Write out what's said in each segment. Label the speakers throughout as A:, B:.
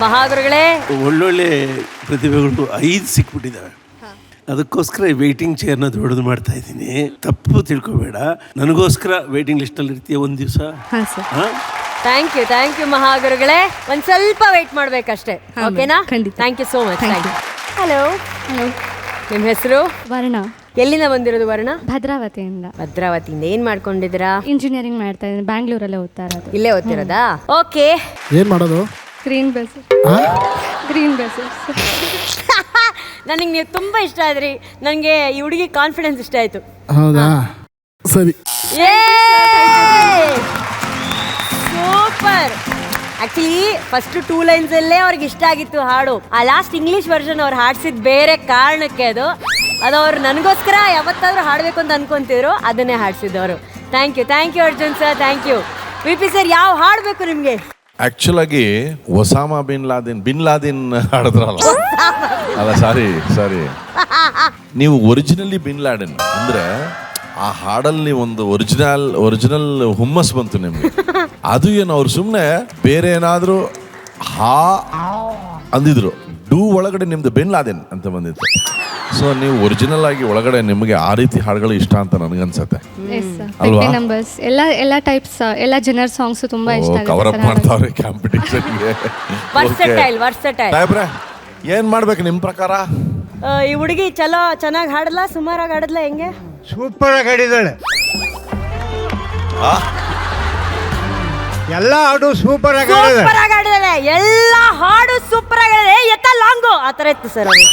A: ಮಹಾಗುರುಗಳೇ,
B: ಒಳ್ಳೊಳ್ಳೆ ಪ್ರತಿಭೆಗಳು 5 ಸಿಕ್ಬಿಟ್ಟಿದ್ದಾವೆ. ಅದಕ್ಕೋಸ್ಕರ ವೇಟಿಂಗ್ ಚೇರ್ನ ದೊಡ್ಡದು ಮಾಡ್ತಾ ಇದ್ದೀನಿ. ತಪ್ಪು ತಿಳ್ಕೊಬೇಡ, ನನಗೋಸ್ಕರ ವೇಟಿಂಗ್ ಲಿಸ್ಟಲ್ಲಿ ಇರ್ತೀಯ ಒಂದು ದಿವಸ.
A: ಥ್ಯಾಂಕ್ ಯು ಮಹಾಗುರುಗಳೇ. ಒಂದ್ ಸ್ವಲ್ಪ ವೇಟ್ ಮಾಡ್ಬೇಕಷ್ಟೇ, ಓಕೆನಾ? Thank you so much. Hello, ನಿಮ್ಮ ಹೆಸರು?
C: ವರ್ಣ.
A: ಎಲ್ಲಿಂದ ಬಂದಿರೋದು ವರ್ಣ?
C: ಭದ್ರಾವತಿಯಿಂದ.
A: ಭದ್ರಾವತಿಯಿಂದ. ಏನ್ ಮಾಡ್ಕೊಂಡಿದ್ದೀರಾ?
C: ಇಂಜಿನಿಯರಿಂಗ್ ಮಾಡ್ತಾ ಇದ್ದೀನಿ, ಬ್ಯಾಂಗ್ಳೂರಲ್ಲೇ ಓದ್ತಾ ಇರೋದು.
A: ಇಲ್ಲೇ ಓದ್ತಿರೋದಾ? ಓಕೆ.
D: ಏನ್ ಮಾಡೋದು?
C: Green bus.
A: ನನಗೆ ನೀವು ತುಂಬಾ ಇಷ್ಟ ಆದ್ರಿ. ನನಗೆ ಈ ಹುಡುಗಿ ಕಾನ್ಫಿಡೆನ್ಸ್ ಇಷ್ಟ ಆಯ್ತು.
D: ಹೌದಾ? ಸರಿ.
A: ಸೂಪರ್. ಆಕ್ಚುಲಿ ಫಸ್ಟ್ 2 ಲೈನ್ಸ್ ಅಲ್ಲೇ ಅವ್ರಿಗೆ ಇಷ್ಟ ಆಗಿತ್ತು ಹಾಡು. ಆ ಲಾಸ್ಟ್ ಇಂಗ್ಲಿಷ್ ವರ್ಷನ್ ಅವ್ರು ಹಾಡ್ಸಿದ್ ಬೇರೆ ಕಾರಣಕ್ಕೆ ಅದು ಅವ್ರು ನನಗೋಸ್ಕರ ಯಾವತ್ತಾದ್ರೂ ಹಾಡ್ಬೇಕು ಅಂತ ಅನ್ಕೊಂತಿದ್ರು, ಅದನ್ನೇ ಹಾಡ್ಸಿದ್ದವರು. Thank you Arjun sir, thank you. VP. Sir, ಯಾವ ಹಾಡ್ಬೇಕು ನಿಮ್ಗೆ?
E: ಆಕ್ಚುಲ್ ಆಗಿ ಒಸಾಮಾ ಬಿನ್ ಲಾದಿನ್ ಹಾಡಿದ್ರಲ್ಲ, ಅಲ್ಲ ಸಾರಿ ನೀವು ಒರಿಜಿನಲಿ ಬಿನ್ ಲಾಡೆನ್ ಅಂದ್ರೆ ಆ ಹಾಡಲ್ಲಿ ಒಂದು ಒರಿಜಿನಲ್ ಹುಮ್ಮಸ್ ಬಂತು ನಿಮ್ಗೆ. ಅದು ಏನು ಅವ್ರು ಸುಮ್ಮನೆ ಬೇರೆ ಏನಾದ್ರು ಅಂದಿದ್ರು, ಡೂ ಒಳಗಡೆ ನಿಮ್ದು ಬಿನ್ ಲಾದೆನ್ ಅಂತ ಬಂದಿತ್ತು. ಸೊ ನೀವು ಒರಿಜಿನಲ್ ಆಗಿ ಒಳಗಡೆ ನಿಮಗೆ ಆ ರೀತಿ ಹಾಡುಗಳು ಇಷ್ಟ ಅಂತ ನನಗನ್ಸತ್ತೆ ಅಲ್ವಾ?
C: ಎಲ್ಲ ಟೈಪ್ಸ್, ಎಲ್ಲ ಜನರ್ ಸಾಂಗ್ಸ್ ತುಂಬಾ ಇಷ್ಟ ಆಗುತ್ತೆ.
E: ಕವರ್ ಅಪ್ ಮಾಡ್ತಾವ್ರೆ ಕಾಂಪಿಟೇಷನ್ಗೆ. ಏನ್ ಮಾಡ್ಬೇಕು ನಿಮ್ ಪ್ರಕಾರ?
A: ಈ ಹುಡುಗಿ ಚೆನ್ನಾಗಿ ಹಾಡಲ್ಲ, ಸುಮಾರಾಗಿ ಹಾಡಲ್ಲ, ಹೆಂಗೆ?
F: ಸೂಪರ್ ಆಗಿ ಹಾಡಿದಾಳೆ. ಎಲ್ಲ ಹಾಡು ಸೂಪರ್ ಆಗಿ
A: ಹಾಡಿದಾಳೆ. ಎಲ್ಲ ಹಾಡು ಸೂಪರ್ ಆಗಿದೆ. ಎತ್ತ ಲಾಂಗು ಆ ತರ ಇತ್ತು ಸರ್ ಅದು.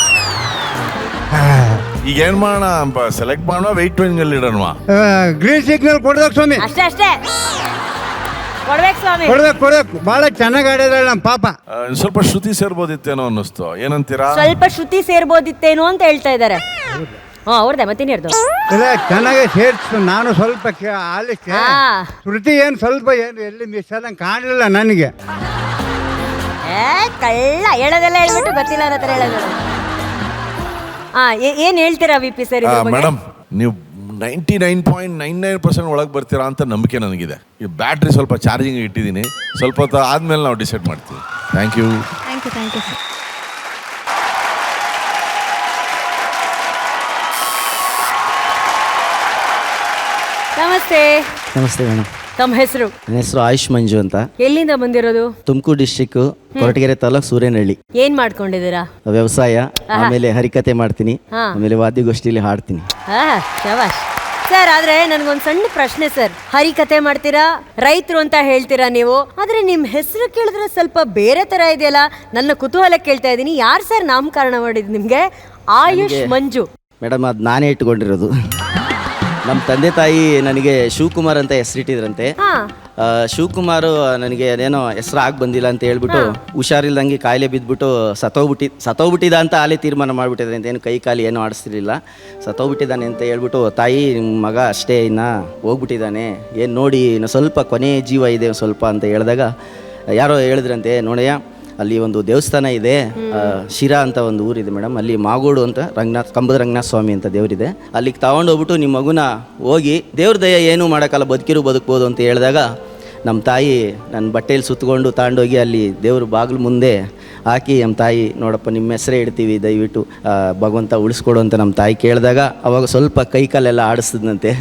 E: ಈಗ ಏನ್ ಮಾಡೋಣ? ಸೆಲೆಕ್ಟ್ ಮಾಡೋಣ, ವೆಯ್ಟ್ ಅಲ್ಲಿ ಇಡೋಣ.
F: ಗ್ರೀನ್ ಸಿಗ್ನಲ್ ಕೊಡ್ಬೇಕು ಸ್ವಾಮಿ.
A: ಅಷ್ಟೇ ಕೊಡ್ಬೇಕು ಸ್ವಾಮಿ,
F: ಕೊಡ್ಬೇಕು. ಬಹಳ ಚೆನ್ನಾಗಿ ಆಡಿದಾಳೆ ನಮ್ಮ ಪಾಪ.
E: ಸ್ವಲ್ಪ ಶ್ರುತಿ ಸೇರ್ಬೋದಿತ್ತೇನೋ ಅನ್ನಿಸ್ತು, ಏನಂತೀರಾ?
A: ಸ್ವಲ್ಪ ಶ್ರುತಿ ಸೇರ್ಬೋದಿತ್ತೇನೋ ಅಂತ ಹೇಳ್ತಾ ಇದಾರೆ. ಅವ್ರದ್ದೆ ಮತ್ತೇನಿರ್ದು
F: ಇಲ್ಲ, ಚೆನ್ನಾಗಿ ಸೇರ್ಸು. ನಾನು ಸ್ವಲ್ಪ ಆಲಿಸ್ತೆ. ಶ್ರುತಿ ಏನು ಸ್ವಲ್ಪ ಏನು ಎಲ್ಲಿ ಮಿಸ್ ಆದಂಗೆ ಕಾಣಲಿಲ್ಲ ನನಗೆ.
A: ಕಳ್ಳ ಹೇಳೋದೆಲ್ಲ ಹೇಳ್ಬಿಟ್ಟು ಗೊತ್ತಿಲ್ಲ ಅನ್ನೋ ಥರ ಹೇಳೋದು. ಏನ್ ಹೇಳ್ತೀರಾ ವಿ.ಪಿ. ಸರ್?
E: ಮೇಡಮ್, ನೀವು 99.99% ಒಳಗೆ ಬರ್ತೀರಾ ಅಂತ ನಂಬಿಕೆ ನನಗಿದೆ. ಈ ಬ್ಯಾಟ್ರಿ ಸ್ವಲ್ಪ ಚಾರ್ಜಿಂಗ್ ಇಟ್ಟಿದ್ದೀನಿ, ಸ್ವಲ್ಪ ಹೊತ್ತು ಆದ್ಮೇಲೆ ನಾವು ಡಿಸೈಡ್ ಮಾಡ್ತೀವಿ. Thank you sir.
A: ನಮಸ್ತೆ
G: ಮೇಡಮ್.
A: ತಮ್ಮ ಹೆಸರು?
G: ನನ್ನ ಹೆಸರು ಆಯುಷ್ ಮಂಜು ಅಂತ.
A: ಎಲ್ಲಿಂದ ಬಂದಿರೋದು?
G: ತುಮಕೂರು ಡಿಸ್ಟ್ರಿಕ್ಟ್, ಕೊರಟಗೆರೆ ತಾಲೂಕು, ಸೂರ್ಯನಹಳ್ಳಿ.
A: ಏನ್ ಮಾಡ್ಕೊಂಡಿದ್ದೀರಾ?
G: ವ್ಯವಸಾಯ, ಆಮೇಲೆ ಹರಿಕತೆ ಮಾಡ್ತೀನಿ, ಆಮೇಲೆ ವಾದ್ಯಗೋಷ್ಠಿಲಿ ಹಾಡ್ತೀನಿ.
A: ಶಬಾಷ್ ಸರ್. ಆದ್ರೆ ನನ್ಗೊಂದ್ ಸಣ್ಣ ಪ್ರಶ್ನೆ ಸರ್. ಹರಿಕತೆ ಮಾಡ್ತೀರಾ, ರೈತರು ಅಂತ ಹೇಳ್ತೀರಾ ನೀವು, ಆದ್ರೆ ನಿಮ್ ಹೆಸರು ಕೇಳಿದ್ರೆ ಸ್ವಲ್ಪ ಬೇರೆ ತರ ಇದೆಯಲ್ಲ. ನನ್ನ ಕುತೂಹಲ ಕೇಳ್ತಾ ಇದ್ದೀನಿ, ಯಾರು ಸರ್ ನಾಮಕರಣ ಮಾಡಿದ್ ನಿಮ್ಗೆ ಆಯುಷ್ ಮಂಜು?
G: ಮೇಡಮ್, ಅದು ನಾನೇ ಇಟ್ಕೊಂಡಿರೋದು. ನಮ್ಮ ತಂದೆ ತಾಯಿ ನನಗೆ ಶಿವಕುಮಾರ್ ಅಂತ ಹೆಸರಿಟ್ಟಿದ್ರಂತೆ. ಶಿವಕುಮಾರ್ ನನಗೆ ಏನೋ ಹೆಸರು ಆಗಿ ಬಂದಿಲ್ಲ ಅಂತ ಹೇಳ್ಬಿಟ್ಟು, ಹುಷಾರಿಲ್ದಂಗೆ ಕಾಯಿಲೆ ಬಿದ್ದುಬಿಟ್ಟು ಸತ್ತೋಗ್ಬಿಟ್ಟಿದ ಅಂತ ಅಲ್ಲೇ ತೀರ್ಮಾನ ಮಾಡಿಬಿಟ್ಟಿದ್ರೆ ಅಂತ. ಏನು ಕೈ ಕಾಲಿ ಏನೋ ಆಡಿಸ್ತಿರ್ಲಿಲ್ಲ, ಸತ್ತೋಗ್ಬಿಟ್ಟಿದ್ದಾನೆ ಅಂತ ಹೇಳ್ಬಿಟ್ಟು, ತಾಯಿ ನಿಮ್ಮ ಮಗ ಅಷ್ಟೇ ಇನ್ನು ಹೋಗ್ಬಿಟ್ಟಿದ್ದಾನೆ, ಏನು ನೋಡಿ ಇನ್ನು ಸ್ವಲ್ಪ ಕೊನೆ ಜೀವ ಇದೆ ಸ್ವಲ್ಪ ಅಂತ ಹೇಳಿದಾಗ, ಯಾರೋ ಹೇಳಿದ್ರಂತೆ, ನೋಡಯ್ಯ ಅಲ್ಲಿ ಒಂದು ದೇವಸ್ಥಾನ ಇದೆ, ಶಿರಾ ಅಂತ ಒಂದು ಊರಿದೆ ಮೇಡಮ್, ಅಲ್ಲಿ ಮಾಗೋಡು ಅಂತ ಕಂಬದ ರಂಗನಾಥ ಸ್ವಾಮಿ ಅಂತ ದೇವರಿದೆ, ಅಲ್ಲಿಗೆ ತಗೊಂಡೋಗ್ಬಿಟ್ಟು ನಿಮ್ಮ ಮಗುನ ಹೋಗಿ, ದೇವ್ರ ದಯ ಏನೂ ಮಾಡೋಕ್ಕಲ್ಲ, ಬದುಕ್ಬೋದು ಅಂತ ಹೇಳಿದಾಗ, ನಮ್ಮ ತಾಯಿ ನನ್ನ ಬಟ್ಟೆಯಲ್ಲಿ ಸುತ್ತಕೊಂಡು ತಗೊಂಡೋಗಿ ಅಲ್ಲಿ ದೇವ್ರ ಬಾಗಿಲು ಮುಂದೆ ಹಾಕಿ, ನಮ್ಮ ತಾಯಿ ನೋಡಪ್ಪ ನಿಮ್ಮ ಹೆಸರೇ ಇಡ್ತೀವಿ, ದಯವಿಟ್ಟು ಭಗವಂತ ಉಳಿಸ್ಕೊಡು ಅಂತ ನಮ್ಮ ತಾಯಿ ಕೇಳಿದಾಗ, ಅವಾಗ ಸ್ವಲ್ಪ ಕೈ ಕಾಲೆಲ್ಲ ಆಡಿಸಿದ್ನಂತೆ.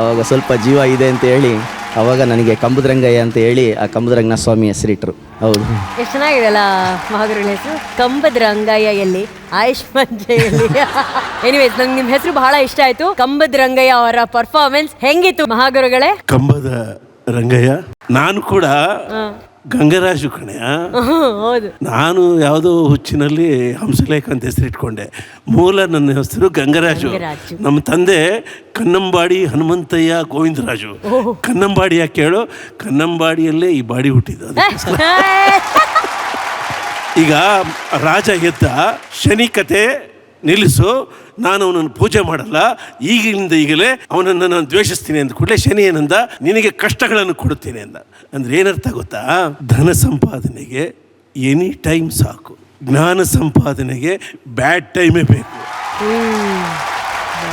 G: ಅವಾಗ ಸ್ವಲ್ಪ ಜೀವ ಇದೆ ಅಂತ ಹೇಳಿ, ಅವಾಗ ನನಗೆ ಕಂಬದರಂಗಯ್ಯ ಅಂತ ಹೇಳಿ ಆ ಕಂಬದರಂಗನಾಥ ಸ್ವಾಮಿ ಹೆಸರಿಟ್ರು. ಹೌದು,
A: ಎಷ್ಟು ಚೆನ್ನಾಗಿದೆಲ್ಲ ಮಹಾಗುರುಗಳ ಹೆಸರು, ಕಂಬದರಂಗಯ್ಯ. ಎಲ್ಲಿ ಆಯುಷ್ ಮಂಜು ಎಲ್ಲಿ? ಎನಿವೇಸ್, ನಂಗೆ ನಿಮ್ಮ ಹೆಸರು ಬಹಳ ಇಷ್ಟ ಆಯ್ತು. ಕಂಬದರಂಗಯ್ಯ ಅವರ ಪರ್ಫಾರ್ಮೆನ್ಸ್ ಹೆಂಗಿತ್ತು ಮಹಾಗುರುಗಳೇ?
B: ಕಂಬದ ರಂಗಯ್ಯ. ನಾನು ಕೂಡ ಗಂಗರಾಜು ಕಣೆಯ.
A: ಹೌದು,
B: ನಾನು ಯಾವುದೋ ಹುಚ್ಚಿನಲ್ಲಿ ಹಂಸಲೇಖ ಅಂತ ಹೆಸರಿಟ್ಕೊಂಡೆ. ಮೂಲ ನನ್ನ ಹೆಸರು ಗಂಗರಾಜು. ನಮ್ಮ ತಂದೆ ಕನ್ನಂಬಾಡಿ ಹನುಮಂತಯ್ಯ ಗೋವಿಂದರಾಜು. ಕನ್ನಂಬಾಡಿ ಯಾಕೆ ಕೇಳು? ಕನ್ನಂಬಾಡಿಯಲ್ಲೇ ಈ ಬಾಡಿ ಹುಟ್ಟಿದ್ದು. ಈಗ ರಾಜ ಎದ್ದ, ಶನಿ ಕತೆ ನಿಲ್ಲಿಸು, ನಾನು ಅವನನ್ನು ಪೂಜೆ ಮಾಡಲ್ಲ, ಈಗಲೇ ಅವನನ್ನು ನಾನು ದ್ವೇಷಿಸ್ತೀನಿ ಅಂದ ಕೂಡಲೇ ಶನಿ ಏನಂದ, ನಿನಗೆ ಕಷ್ಟಗಳನ್ನು ಕೊಡುತ್ತೇನೆ ಅಂದ. ಅಂದ್ರೆ ಏನರ್ಥ ಗೊತ್ತಾ? ಧನ ಸಂಪಾದನೆಗೆ ಎನಿ ಟೈಮ್ ಸಾಕು, ಜ್ಞಾನ ಸಂಪಾದನೆಗೆ ಬ್ಯಾಡ್ ಟೈಮೇ ಬೇಕು,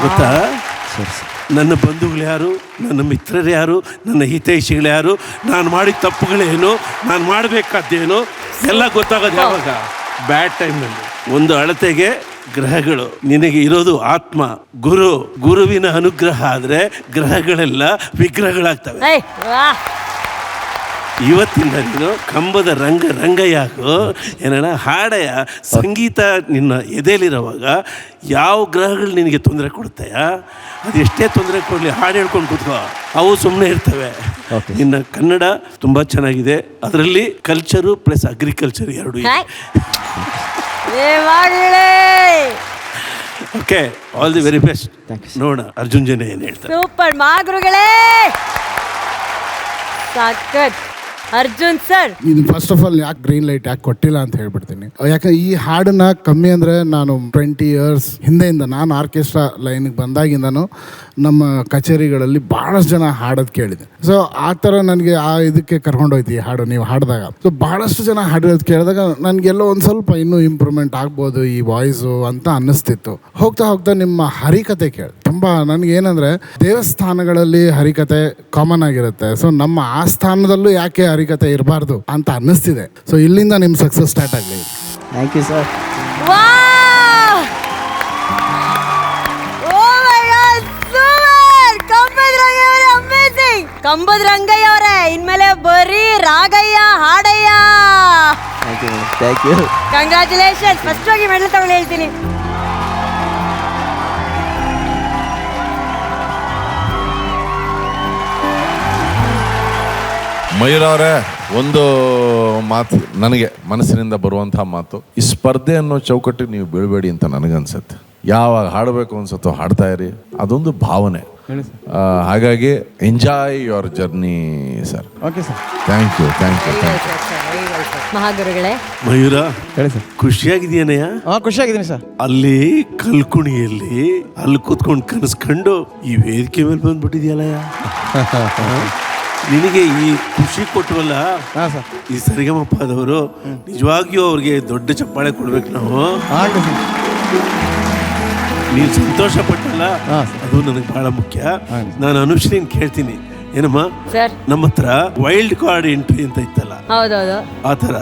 B: ಗೊತ್ತಾ? ನನ್ನ ಬಂಧುಗಳು ಯಾರು, ನನ್ನ ಮಿತ್ರರು ಯಾರು, ನನ್ನ ಹಿತೈಷಿಗಳು ಯಾರು, ನಾನು ಮಾಡಿದ ತಪ್ಪುಗಳೇನು, ನಾನು ಮಾಡಬೇಕಾದ್ದೇನು ಎಲ್ಲ ಗೊತ್ತಾಗೋದು ಯಾವಾಗ? ಬ್ಯಾಡ್ ಟೈಮ್ನಲ್ಲಿ. ಒಂದು ಅಳತೆಗೆ ಗ್ರಹಗಳು, ನಿನಗೆ ಇರೋದು ಆತ್ಮ, ಗುರುವಿನ ಅನುಗ್ರಹ ಆದರೆ ಗ್ರಹಗಳೆಲ್ಲ ವಿಗ್ರಹಗಳಾಗ್ತವೆ. ಇವತ್ತಿಂದ ನೀನು ಕಂಬದ ರಂಗಯ್ಯಾಗು ಏನಣ್ಣ ಹಾಡೆಯ ಸಂಗೀತ ನಿನ್ನ ಎದೆಯಲ್ಲಿರೋವಾಗ ಯಾವ ಗ್ರಹಗಳು ನಿನಗೆ ತೊಂದರೆ ಕೊಡ್ತಾಯ, ಅದು ಎಷ್ಟೇ ತೊಂದರೆ ಕೊಡಲಿ ಹಾಡು ಹೇಳ್ಕೊಂಡು ಕೂತ್ಕೋ, ಅವು ಸುಮ್ಮನೆ ಇರ್ತವೆ. ನಿನ್ನ ಕನ್ನಡ ತುಂಬ ಚೆನ್ನಾಗಿದೆ, ಅದರಲ್ಲಿ ಕಲ್ಚರು ಪ್ಲಸ್ ಅಗ್ರಿಕಲ್ಚರ್ ಎರಡು ಇದೆ. Okay, all the very best. ನೋಡ ಅರ್ಜುನ್ ಜನ ಏನು ಹೇಳ್ತಾರೆ.
A: ಸೂಪರ್ ಮಾಗುರುಗಳೇ, ಸಖತ್. ಅರ್ಜುನ್ ಸರ್,
D: ಇದು ಫಸ್ಟ್ ಆಫ್ ಆಲ್ ಯಾಕೆ ಗ್ರೀನ್ ಲೈಟ್ ಯಾಕೆ ಕೊಟ್ಟಿಲ್ಲ ಅಂತ ಹೇಳ್ಬಿಡ್ತೀನಿ. ಯಾಕೆ ಈ ಹಾಡನ್ನ ಕಮ್ಮಿ ಅಂದರೆ ನಾನು 20 years ಹಿಂದೆಯಿಂದ ನಾನು ಆರ್ಕೆಸ್ಟ್ರಾ ಲೈನ್ಗೆ ಬಂದಾಗಿಂದನು ನಮ್ಮ ಕಚೇರಿಗಳಲ್ಲಿ ಭಾಳಷ್ಟು ಜನ ಹಾಡೋದು ಕೇಳಿದೆ. ಸೊ ಆ ಥರ ನನಗೆ ಆ ಇದಕ್ಕೆ ಕರ್ಕೊಂಡೋಯ್ತು ಈ ಹಾಡು ನೀವು ಹಾಡಿದಾಗ. ಸೊ ಭಾಳಷ್ಟು ಜನ ಹಾಡಿರೋದು ಕೇಳಿದಾಗ ನನಗೆಲ್ಲೋ ಒಂದು ಸ್ವಲ್ಪ ಇನ್ನೂ ಇಂಪ್ರೂವ್ಮೆಂಟ್ ಆಗ್ಬೋದು ಈ ವಾಯ್ಸು ಅಂತ ಅನ್ನಿಸ್ತಿತ್ತು. ಹೋಗ್ತಾ ಹೋಗ್ತಾ ನಿಮ್ಮ ಹರಿಕತೆ ಕೇಳಿ ತುಂಬ ನನಗೇನಂದರೆ ದೇವಸ್ಥಾನಗಳಲ್ಲಿ ಹರಿಕತೆ ಕಾಮನ್ ಆಗಿರುತ್ತೆ. ಸೊ ನಮ್ಮ ಆ ಸ್ಥಾನದಲ್ಲೂ ಯಾಕೆ ಹರಿಕತೆ ಇರಬಾರ್ದು ಅಂತ ಅನ್ನಿಸ್ತಿದೆ. ಸೊ ಇಲ್ಲಿಂದ ನಿಮ್ಮ ಸಕ್ಸಸ್ ಸ್ಟಾರ್ಟ್ ಆಗಲಿ.
G: Thank you sir.
A: ಕಂಬದ ರಂಗಯ್ಯ ಅವರೇ, ಇನ್ಮೇಲೆ ಬರೀ ರಾಗಯ್ಯ ಹಾಡಯ್ಯ.
G: Thank you.
A: ಕಂಗ್ರ್ಯಾಚುಲೇಷನ್. ಫಸ್ಟ್ ಹೋಗಿ ಮೆಡಲ್ ತಗೊಳ್ಳಿ ಹೇಳ್ತೀನಿ.
E: ಮಯೂರ್ ಅವರೇ, ಒಂದು ಮಾತು ನನಗೆ ಮನಸ್ಸಿನಿಂದ ಬರುವಂತಹ ಮಾತು, ಈ ಸ್ಪರ್ಧೆ ಅನ್ನೋ ಚೌಕಟ್ಟಿಗೆ ನೀವು ಬೀಳಬೇಡಿ ಅಂತ ನನಗನ್ಸುತ್ತೆ. ಯಾವಾಗ ಹಾಡಬೇಕು ಅನ್ಸುತ್ತೋ ಹಾಡ್ತಾ ಇರಿ, ಅದೊಂದು ಭಾವನೆ. ಹಾಗಾಗಿ enjoy your journey sir.
F: Okay sir.
E: Thank you.
A: ಮಹಾಗುರುಗಳೇ,
B: ಮಯೂರ
F: ಹೇಳಿ ಸರ್.
B: ಖುಷಿಯಾಗಿದೆಯೇನಯ್ಯ?
F: ಖುಷಿಯಾಗಿದ್ದೀನಿ ಸರ್.
B: ಅಲ್ಲಿ ಕಲ್ಕುಣಿಯಲ್ಲಿ ಅಲ್ಲಿ ಕೂತ್ಕೊಂಡು ಕನಸ್ಕೊಂಡು ಈ ವೇದಿಕೆ ಮೇಲೆ ಬಂದ್ಬಿಟ್ಟಿದ್ಯಲ್ಲಯ್ಯ. ನಿನಗೆ ಈ ಖುಷಿ ಕೊಟ್ಟವಲ್ಲ ಈ ಸರಿಗಮಪ್ಪದವರು, ನಿಜವಾಗಿಯೂ ಅವ್ರಿಗೆ ದೊಡ್ಡ ಚಪ್ಪಾಳೆ ಕೊಡ್ಬೇಕು ನಾವು. ನೀನು ಸಂತೋಷ ಪಟ್ಟಲ್ಲ, ಅದು ನನಗೆ ಬಹಳ ಮುಖ್ಯ. ನಾನು ಅನುಶ್ರೀನ್ ಕೇಳ್ತೀನಿ, ಏನಮ್ಮ ನಮ್ಮ ಹತ್ರ ವೈಲ್ಡ್ ಕಾರ್ಡ್ ಎಂಟ್ರಿ ಅಂತ ಇತ್ತಲ್ಲ,
A: ಹೌದೌದು,
B: ಆ ತರ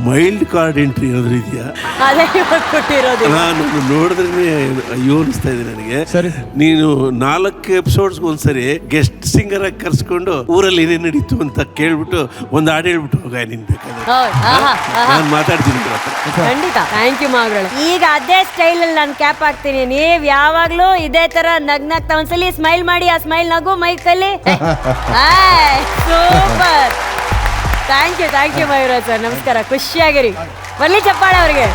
B: ಮೈಲ್ಡ್ ಕಾರ್ಡ್ ಎಂಟ್ರಿ ಏನಾದ್ರು ಇದೆಯಾ? ನಾನು ನೋಡಿದ್ರೆ ಅಯ್ಯೋ ಅನಿಸ್ತಾ ಇದೆ ನನಗೆ. ನೀನು 4 ಎಪಿಸೋಡ್ಸ್ ಒಂದ್ಸರಿ ಗೆಸ್ಟ್ ಸಿಂಗರ್ ಆಗಿ ಕರ್ಸ್ಕೊಂಡು ಊರಲ್ಲಿ ಏನೇನು ನಡೀತು ಅಂತ ಕೇಳ್ಬಿಟ್ಟು ಒಂದು ಹಾಡು ಹೇಳ್ಬಿಟ್ಟು ಹೋಗ ನಿನ್ ಬೇಕಾದ್ರೆ. ನಾನು ಮಾತಾಡ್ತೀನಿ.
A: ಖಂಡಿತ. ಥ್ಯಾಂಕ್ ಯು ಮಗಳು. ಈಗ ಅದೇ ಸ್ಟೈಲ್ ಅಲ್ಲಿ ನಾನು ಕ್ಯಾಪ್ ಹಾಕ್ತೀನಿ. ನೀವ್ ಯಾವಾಗ್ಲೂ ಇದೇ ತರ ನಗ್ನಾಗ್ತಾ ಒಂದ್ಸಲಿ ಸ್ಮೈಲ್ ಮಾಡಿ, ಆ ಸ್ಮೈಲ್ ನಗು ಮೈಕಲ್ಲಿ. Super. Thank you Mayura sir. ನಮಸ್ಕಾರ. ಖುಷಿಯಾಗಿರಿ. ಬರ್ಲಿ ಚಪ್ಪಾಳೆ ಅವ್ರಿಗೆ.